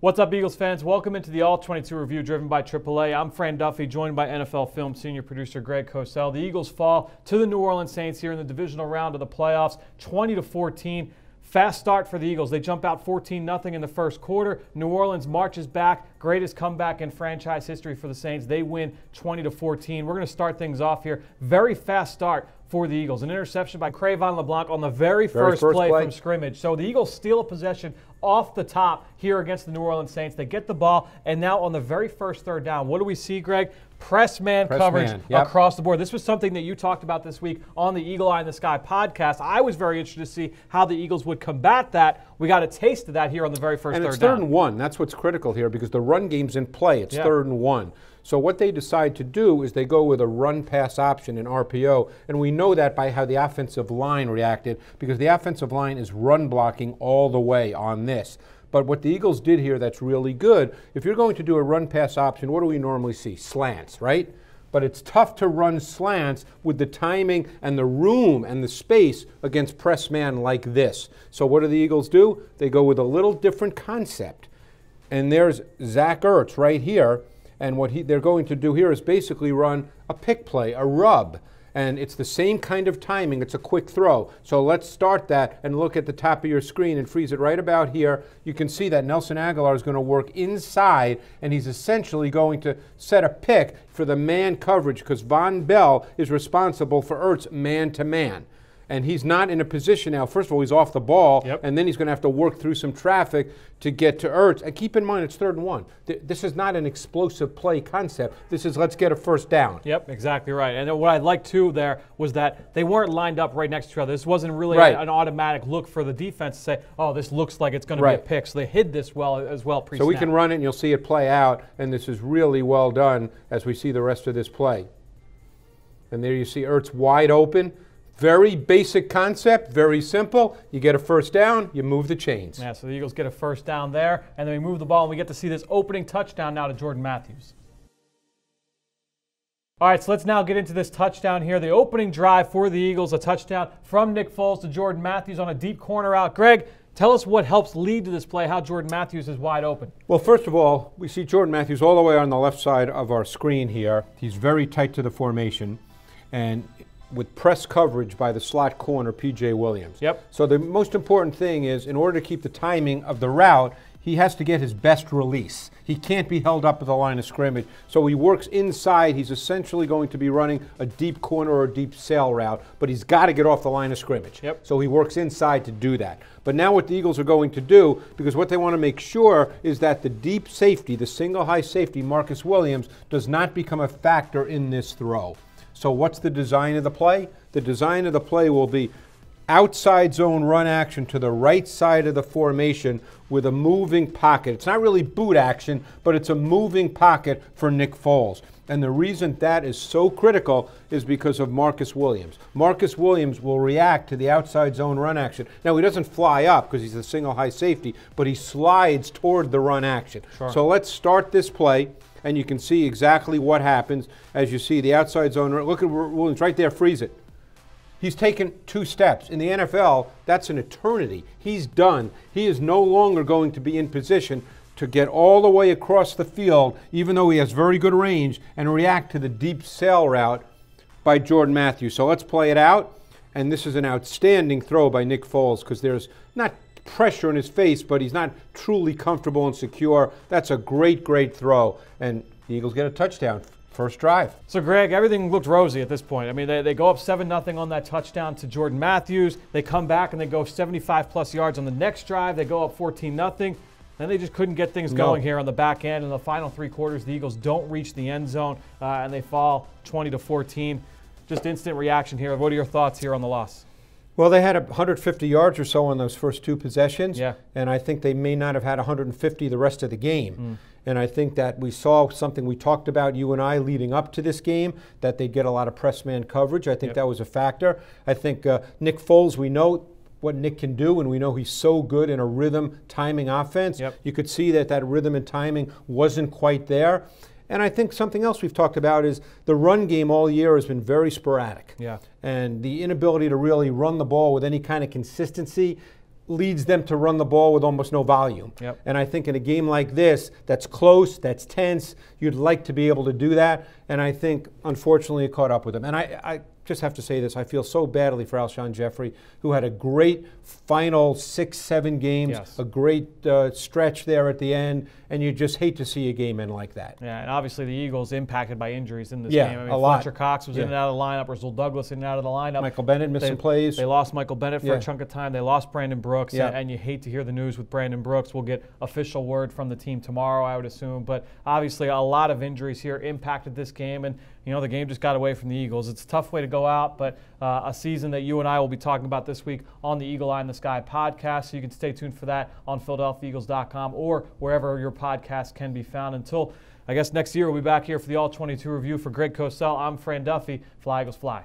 What's up, Eagles fans? Welcome into the All-22 review driven by AAA. I'm Fran Duffy, joined by NFL Film senior producer Greg Cosell. The Eagles fall to the New Orleans Saints here in the Divisional Round of the playoffs, 20-14. Fast start for the Eagles. They jump out 14-0 in the first quarter. New Orleans marches back. Greatest comeback in franchise history for the Saints. They win 20-14. We're going to start things off here. Very fast start for the Eagles. An interception by cre'von LeBlanc on the very first play from scrimmage. So the Eagles steal a possession off the top here against the New Orleans Saints. They get the ball, and now on the very first third down, what do we see, Greg? Press man coverage across the board. This was something that you talked about this week on the Eagle Eye in the Sky podcast. I was very interested to see how the Eagles would combat that. We got a taste of that here on the very first third down. And it's third and one. That's what's critical here because the run game's in play. It's third and one. So what they decide to do is they go with a run-pass option in RPO, and we know that by how the offensive line reacted because the offensive line is run blocking all the way on this. But what the Eagles did here that's really good, if you're going to do a run-pass option, what do we normally see? Slants, right? But it's tough to run slants with the timing and the room and the space against press man like this. So what do the Eagles do? They go with a little different concept. And there's Zach Ertz right here. And what they're going to do here is basically run a pick play, a rub. And it's the same kind of timing. It's a quick throw. So let's start that and look at the top of your screen and freeze it right about here. You can see that Nelson Agholor is going to work inside, and he's essentially going to set a pick for the man coverage because Von Bell is responsible for Ertz man-to-man. And he's not in a position now. First of all, he's off the ball, and then he's going to have to work through some traffic to get to Ertz. And keep in mind, it's third and one. This is not an explosive play concept. This is let's get a first down. Yep, exactly right. And what I liked, too, there was that they weren't lined up right next to each other. This wasn't really an automatic look for the defense to say, oh, this looks like it's going to be a pick. So they hid this as well pre-snap. So we can run it, and you'll see it play out. And this is really well done as we see the rest of this play. And there you see Ertz wide open. Very basic concept, very simple. You get a first down, you move the chains. Yeah, so the Eagles get a first down there, and then we move the ball, and we get to see this opening touchdown now to Jordan Matthews. All right, so let's now get into this touchdown here. The opening drive for the Eagles, a touchdown from Nick Foles to Jordan Matthews on a deep corner out. Greg, tell us what helps lead to this play, how Jordan Matthews is wide open. Well, first of all, we see Jordan Matthews all the way on the left side of our screen here. He's very tight to the formation, and with press coverage by the slot corner, P.J. Williams. So the most important thing is, in order to keep the timing of the route, he has to get his best release. He can't be held up at the line of scrimmage. So he works inside. He's essentially going to be running a deep corner or a deep sail route, but he's got to get off the line of scrimmage. So he works inside to do that. But now what the Eagles are going to do, because what they want to make sure is that the deep safety, the single high safety, Marcus Williams, does not become a factor in this throw. So what's the design of the play? The design of the play will be outside zone run action to the right side of the formation with a moving pocket. It's not really boot action, but it's a moving pocket for Nick Foles. And the reason that is so critical is because of Marcus Williams. Marcus Williams will react to the outside zone run action. Now, he doesn't fly up because he's a single high safety, but he slides toward the run action. So let's start this play. And you can see exactly what happens as you see the outside zone. Look at Williams right there, freeze it. He's taken 2 steps. In the NFL, that's an eternity. He's done. He is no longer going to be in position to get all the way across the field, even though he has very good range, and react to the deep sail route by Jordan Matthews. So let's play it out. And this is an outstanding throw by Nick Foles because there's not pressure in his face, but he's not truly comfortable and secure. That's a great, great throw. And the Eagles get a touchdown. First drive. So, Greg, everything looked rosy at this point. I mean, they go up 7-0 on that touchdown to Jordan Matthews. They come back and they go 75-plus yards on the next drive. They go up 14-0. Then they just couldn't get things going here on the back end. In the final 3 quarters, the Eagles don't reach the end zone, and they fall 20-14. Just instant reaction here. What are your thoughts here on the loss? Well, they had 150 yards or so on those first 2 possessions, and I think they may not have had 150 the rest of the game. And I think that we saw something we talked about, you and I, leading up to this game, that they'd get a lot of press man coverage. I think that was a factor. I think Nick Foles, we know what Nick can do, and we know he's so good in a rhythm timing offense. You could see that rhythm and timing wasn't quite there. And I think something else we've talked about is the run game all year has been very sporadic. And the inability to really run the ball with any kind of consistency leads them to run the ball with almost no volume. Yep. And I think in a game like this, that's close, that's tense, you'd like to be able to do that. And I think, unfortunately, it caught up with them. And I just have to say this, I feel so badly for Alshon Jeffrey, who had a great final 6-7 games, yes, a great stretch there at the end, and you just hate to see a game end like that. Yeah, and obviously the Eagles impacted by injuries in this game. I mean, a lot. Fletcher Cox was in and out of the lineup, Rasul Douglas in and out of the lineup. Michael Bennett missed some plays. They lost Michael Bennett for a chunk of time. They lost Brandon Brooks, and you hate to hear the news with Brandon Brooks. We'll get official word from the team tomorrow, I would assume. But obviously a lot of injuries here impacted this game, and the game just got away from the Eagles. It's a tough way to go out, but a season that you and I will be talking about this week on the Eagle Eye in the Sky podcast. So you can stay tuned for that on PhiladelphiaEagles.com or wherever your podcast can be found. Until, I guess, next year, we'll be back here for the All-22 review. For Greg Cosell, I'm Fran Duffy. Fly, Eagles, fly.